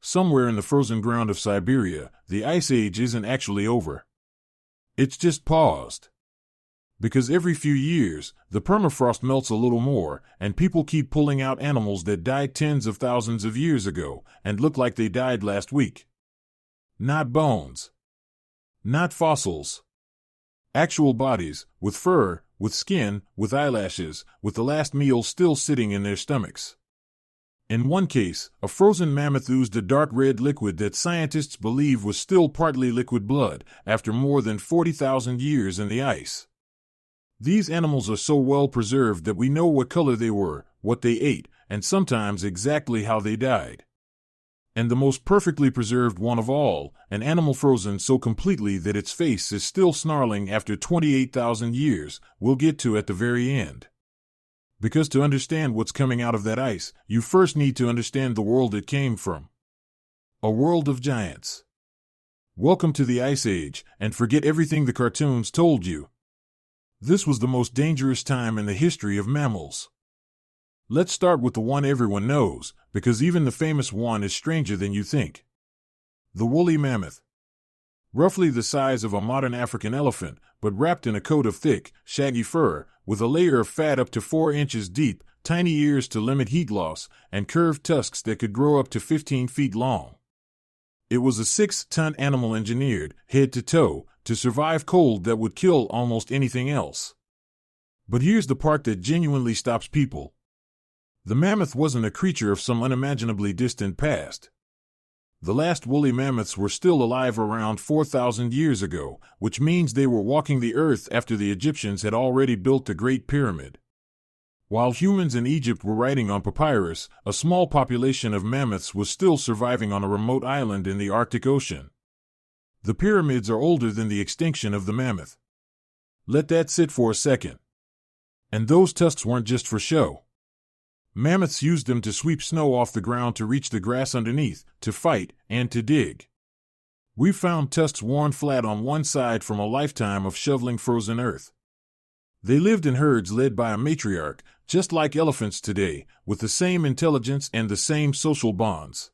somewhere in the frozen ground of Siberia, the Ice Age isn't actually over. It's just paused. Because every few years, the permafrost melts a little more, and people keep pulling out animals that died tens of thousands of years ago and look like they died last week. Not bones. Not fossils. Actual bodies, with fur, with skin, with eyelashes, with the last meal still sitting in their stomachs. In one case, a frozen mammoth oozed a dark red liquid that scientists believe was still partly liquid blood after more than 40,000 years in the ice. These animals are so well preserved that we know what color they were, what they ate, and sometimes exactly how they died. And the most perfectly preserved one of all, an animal frozen so completely that its face is still snarling after 28,000 years, we'll get to at the very end. Because to understand what's coming out of that ice, you first need to understand the world it came from. A world of giants. Welcome to the Ice Age, and forget everything the cartoons told you. This was the most dangerous time in the history of mammals. Let's start with the one everyone knows, because even the famous one is stranger than you think. The woolly mammoth. Roughly the size of a modern African elephant, but wrapped in a coat of thick, shaggy fur, with a layer of fat up to 4 inches deep, tiny ears to limit heat loss, and curved tusks that could grow up to 15 feet long. It was a 6-ton animal engineered, head to toe, to survive cold that would kill almost anything else. But here's the part that genuinely stops people. The mammoth wasn't a creature of some unimaginably distant past. The last woolly mammoths were still alive around 4,000 years ago, which means they were walking the earth after the Egyptians had already built the Great Pyramid. While humans in Egypt were writing on papyrus, a small population of mammoths was still surviving on a remote island in the Arctic Ocean. The pyramids are older than the extinction of the mammoth. Let that sit for a second. And those tusks weren't just for show. Mammoths used them to sweep snow off the ground to reach the grass underneath, to fight, and to dig. We've found tusks worn flat on one side from a lifetime of shoveling frozen earth. They lived in herds led by a matriarch, just like elephants today, with the same intelligence and the same social bonds.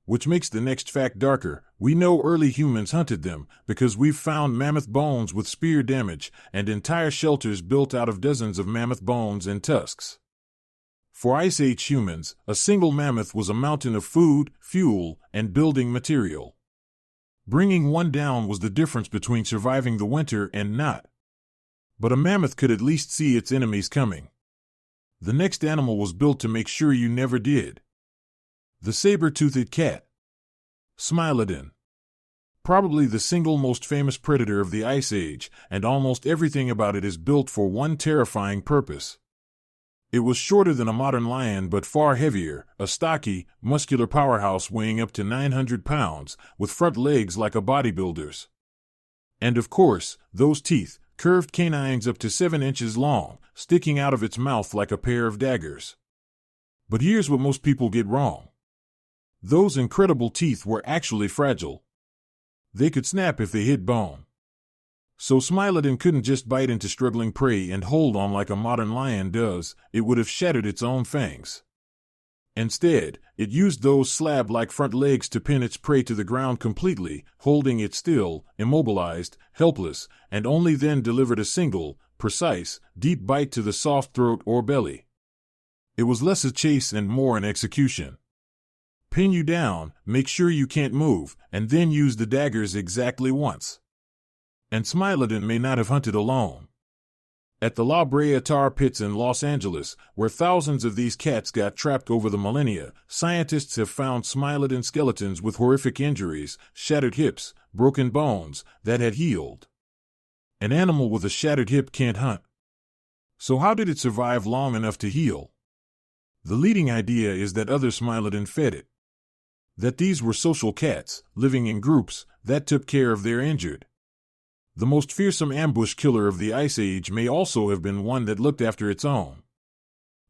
Which makes the next fact darker. We know early humans hunted them, because we've found mammoth bones with spear damage, and entire shelters built out of dozens of mammoth bones and tusks. For Ice Age humans, a single mammoth was a mountain of food, fuel, and building material. Bringing one down was the difference between surviving the winter and not. But a mammoth could at least see its enemies coming. The next animal was built to make sure you never did. The saber-toothed cat. Smilodon. Probably the single most famous predator of the Ice Age, and almost everything about it is built for one terrifying purpose. It was shorter than a modern lion but far heavier, a stocky, muscular powerhouse weighing up to 900 pounds, with front legs like a bodybuilder's. And of course, those teeth, curved canines up to 7 inches long, sticking out of its mouth like a pair of daggers. But here's what most people get wrong. Those incredible teeth were actually fragile. They could snap if they hit bone. So Smilodon couldn't just bite into struggling prey and hold on like a modern lion does, it would have shattered its own fangs. Instead, it used those slab-like front legs to pin its prey to the ground completely, holding it still, immobilized, helpless, and only then delivered a single, precise, deep bite to the soft throat or belly. It was less a chase and more an execution. Pin you down, make sure you can't move, and then use the daggers exactly once. And Smilodon may not have hunted alone. At the La Brea tar pits in Los Angeles, where thousands of these cats got trapped over the millennia, scientists have found Smilodon skeletons with horrific injuries, shattered hips, broken bones, that had healed. An animal with a shattered hip can't hunt. So how did it survive long enough to heal? The leading idea is that other Smilodon fed it. That these were social cats, living in groups, that took care of their injured. The most fearsome ambush killer of the Ice Age may also have been one that looked after its own.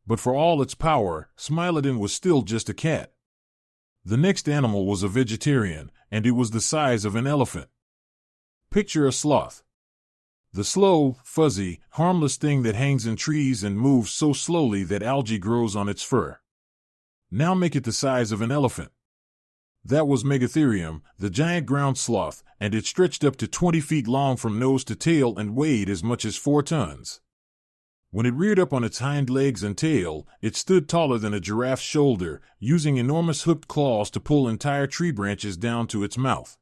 But for all its power, Smilodon was still just a cat. The next animal was a vegetarian, and it was the size of an elephant. Picture a sloth. The slow, fuzzy, harmless thing that hangs in trees and moves so slowly that algae grows on its fur. Now make it the size of an elephant. That was Megatherium, the giant ground sloth, and it stretched up to 20 feet long from nose to tail and weighed as much as 4 tons. When it reared up on its hind legs and tail, it stood taller than a giraffe's shoulder, using enormous hooked claws to pull entire tree branches down to its mouth.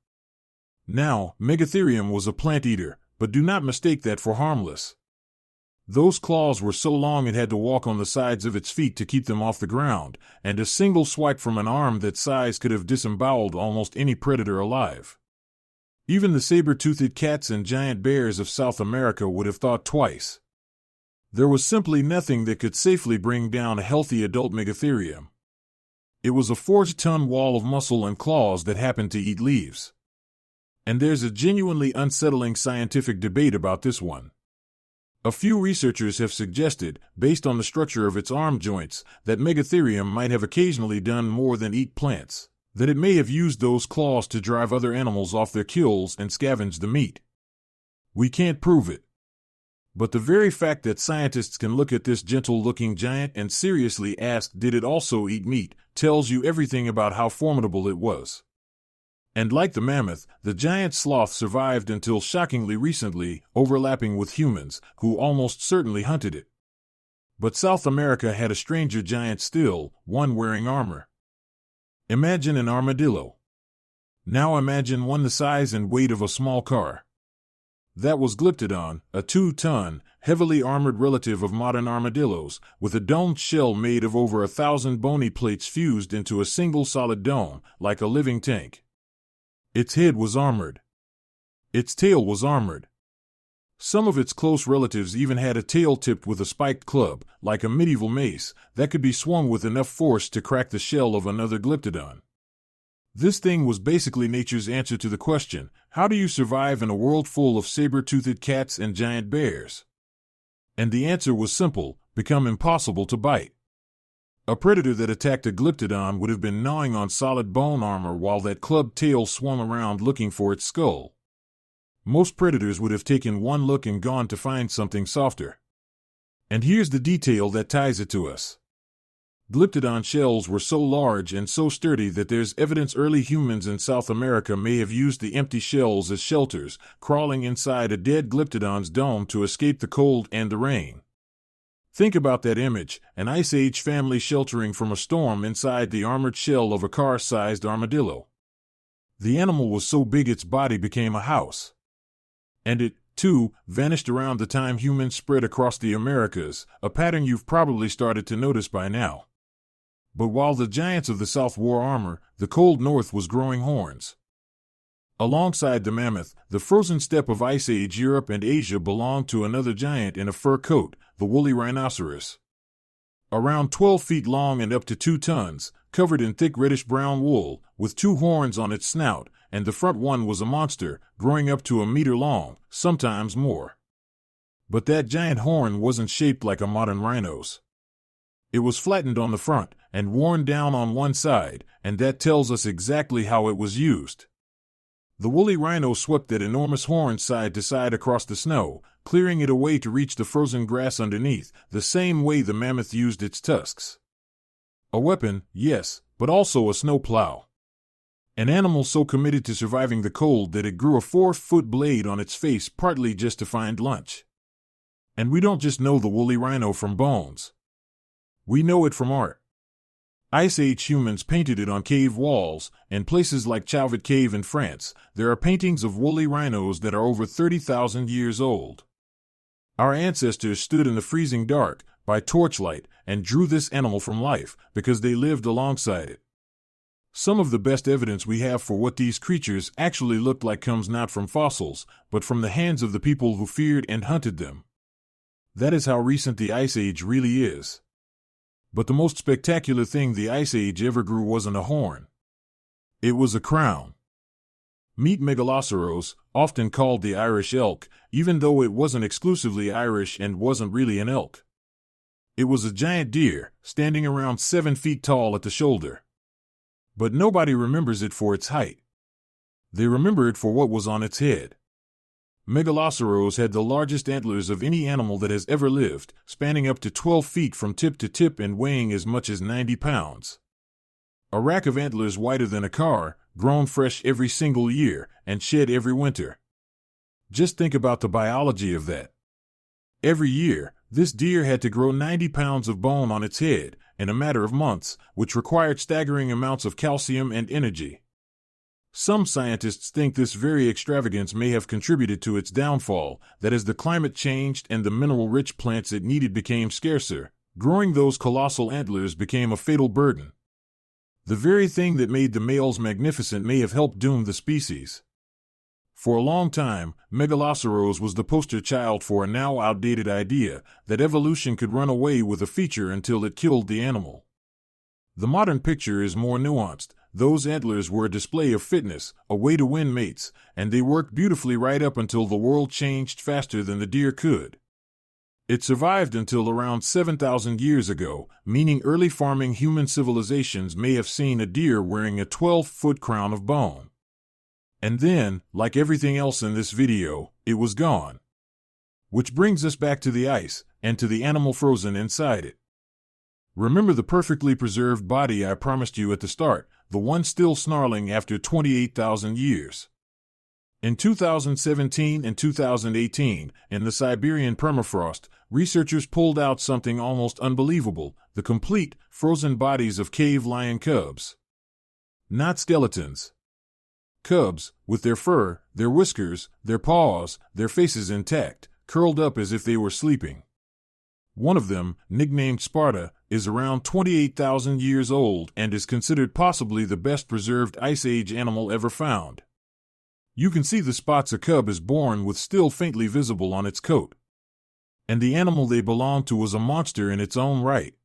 Now, Megatherium was a plant eater, but do not mistake that for harmless. Those claws were so long it had to walk on the sides of its feet to keep them off the ground, and a single swipe from an arm that size could have disemboweled almost any predator alive. Even the saber-toothed cats and giant bears of South America would have thought twice. There was simply nothing that could safely bring down a healthy adult Megatherium. It was a 4-ton wall of muscle and claws that happened to eat leaves. And there's a genuinely unsettling scientific debate about this one. A few researchers have suggested, based on the structure of its arm joints, that Megatherium might have occasionally done more than eat plants, that it may have used those claws to drive other animals off their kills and scavenge the meat. We can't prove it. But the very fact that scientists can look at this gentle-looking giant and seriously ask, did it also eat meat, tells you everything about how formidable it was. And like the mammoth, the giant sloth survived until shockingly recently, overlapping with humans, who almost certainly hunted it. But South America had a stranger giant still, one wearing armor. Imagine an armadillo. Now imagine one the size and weight of a small car. That was Glyptodon, a 2-ton, heavily armored relative of modern armadillos, with a domed shell made of over 1,000 bony plates fused into a single solid dome, like a living tank. Its head was armored. Its tail was armored. Some of its close relatives even had a tail tipped with a spiked club, like a medieval mace, that could be swung with enough force to crack the shell of another Glyptodon. This thing was basically nature's answer to the question, how do you survive in a world full of saber-toothed cats and giant bears? And the answer was simple, become impossible to bite. A predator that attacked a Glyptodon would have been gnawing on solid bone armor while that clubbed tail swung around looking for its skull. Most predators would have taken one look and gone to find something softer. And here's the detail that ties it to us. Glyptodon shells were so large and so sturdy that there's evidence early humans in South America may have used the empty shells as shelters, crawling inside a dead Glyptodon's dome to escape the cold and the rain. Think about that image, an Ice Age family sheltering from a storm inside the armored shell of a car-sized armadillo. The animal was so big its body became a house. And it, too, vanished around the time humans spread across the Americas, a pattern you've probably started to notice by now. But while the giants of the South wore armor, the cold North was growing horns. Alongside the mammoth, the frozen steppe of Ice Age Europe and Asia belonged to another giant in a fur coat, the woolly rhinoceros. Around 12 feet long and up to 2 tons, covered in thick reddish-brown wool, with 2 horns on its snout, and the front one was a monster, growing up to a meter long, sometimes more. But that giant horn wasn't shaped like a modern rhino's. It was flattened on the front, and worn down on one side, and that tells us exactly how it was used. The woolly rhino swept that enormous horn side to side across the snow, clearing it away to reach the frozen grass underneath, the same way the mammoth used its tusks. A weapon, yes, but also a snow-plow. An animal so committed to surviving the cold that it grew a 4-foot blade on its face partly just to find lunch. And we don't just know the woolly rhino from bones. We know it from art. Ice Age humans painted it on cave walls, and places like Chauvet Cave in France, there are paintings of woolly rhinos that are over 30,000 years old. Our ancestors stood in the freezing dark, by torchlight, and drew this animal from life, because they lived alongside it. Some of the best evidence we have for what these creatures actually looked like comes not from fossils, but from the hands of the people who feared and hunted them. That is how recent the Ice Age really is. But the most spectacular thing the Ice Age ever grew wasn't a horn. It was a crown. Meet Megaloceros, often called the Irish elk, even though it wasn't exclusively Irish and wasn't really an elk. It was a giant deer, standing around 7 feet tall at the shoulder. But nobody remembers it for its height. They remember it for what was on its head. Megaloceros had the largest antlers of any animal that has ever lived, spanning up to 12 feet from tip to tip and weighing as much as 90 pounds. A rack of antlers whiter than a car, grown fresh every single year, and shed every winter. Just think about the biology of that. Every year, this deer had to grow 90 pounds of bone on its head in a matter of months, which required staggering amounts of calcium and energy. Some scientists think this very extravagance may have contributed to its downfall, that as the climate changed and the mineral-rich plants it needed became scarcer, growing those colossal antlers became a fatal burden. The very thing that made the males magnificent may have helped doom the species. For a long time, Megaloceros was the poster child for a now outdated idea that evolution could run away with a feature until it killed the animal. The modern picture is more nuanced. Those antlers were a display of fitness, a way to win mates, and they worked beautifully right up until the world changed faster than the deer could. It survived until around 7,000 years ago, meaning early farming human civilizations may have seen a deer wearing a 12-foot crown of bone. And then, like everything else in this video, it was gone. Which brings us back to the ice, and to the animal frozen inside it. Remember the perfectly preserved body I promised you at the start, the one still snarling after 28,000 years. In 2017 and 2018, in the Siberian permafrost, researchers pulled out something almost unbelievable: the complete, frozen bodies of cave lion cubs. Not skeletons. Cubs, with their fur, their whiskers, their paws, their faces intact, curled up as if they were sleeping. One of them, nicknamed Sparta, is around 28,000 years old and is considered possibly the best preserved Ice Age animal ever found. You can see the spots a cub is born with still faintly visible on its coat. And the animal they belonged to was a monster in its own right.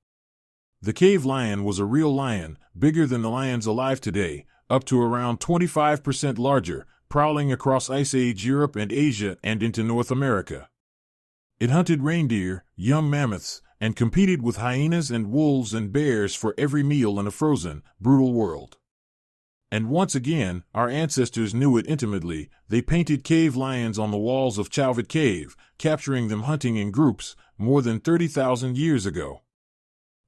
The cave lion was a real lion, bigger than the lions alive today, up to around 25% larger, prowling across Ice Age Europe and Asia and into North America. It hunted reindeer, young mammoths, and competed with hyenas and wolves and bears for every meal in a frozen, brutal world. And once again, our ancestors knew it intimately. They painted cave lions on the walls of Chauvet Cave, capturing them hunting in groups, more than 30,000 years ago.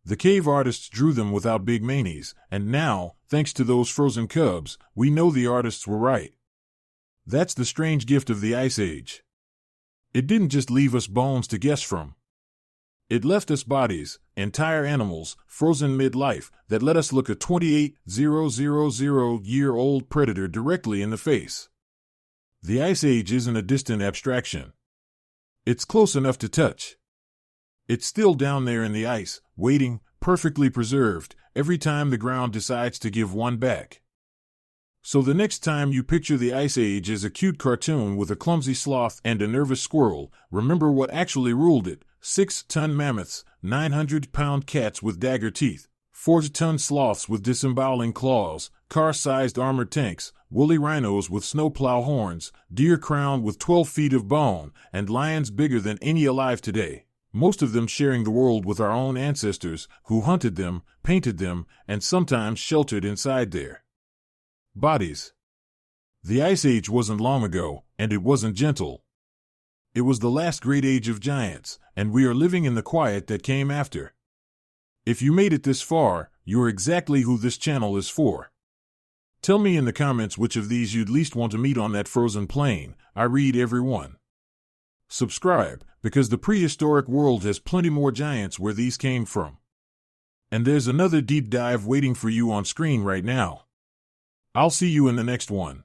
The cave artists drew them without big manies, and now, thanks to those frozen cubs, we know the artists were right. That's the strange gift of the Ice Age. It didn't just leave us bones to guess from. It left us bodies, entire animals, frozen mid-life, that let us look a 28,000-year-old predator directly in the face. The Ice Age isn't a distant abstraction. It's close enough to touch. It's still down there in the ice, waiting, perfectly preserved, every time the ground decides to give one back. So the next time you picture the Ice Age as a cute cartoon with a clumsy sloth and a nervous squirrel, remember what actually ruled it: 6-ton mammoths, 900-pound cats with dagger teeth, 4-ton sloths with disemboweling claws, car-sized armored tanks, woolly rhinos with snow-plow horns, deer crowned with 12 feet of bone, and lions bigger than any alive today, most of them sharing the world with our own ancestors, who hunted them, painted them, and sometimes sheltered inside their bodies. The Ice Age wasn't long ago, and it wasn't gentle. It was the last great age of giants, and we are living in the quiet that came after. If you made it this far, you're exactly who this channel is for. Tell me in the comments which of these you'd least want to meet on that frozen plain. I read every one. Subscribe, because the prehistoric world has plenty more giants where these came from. And there's another deep dive waiting for you on screen right now. I'll see you in the next one.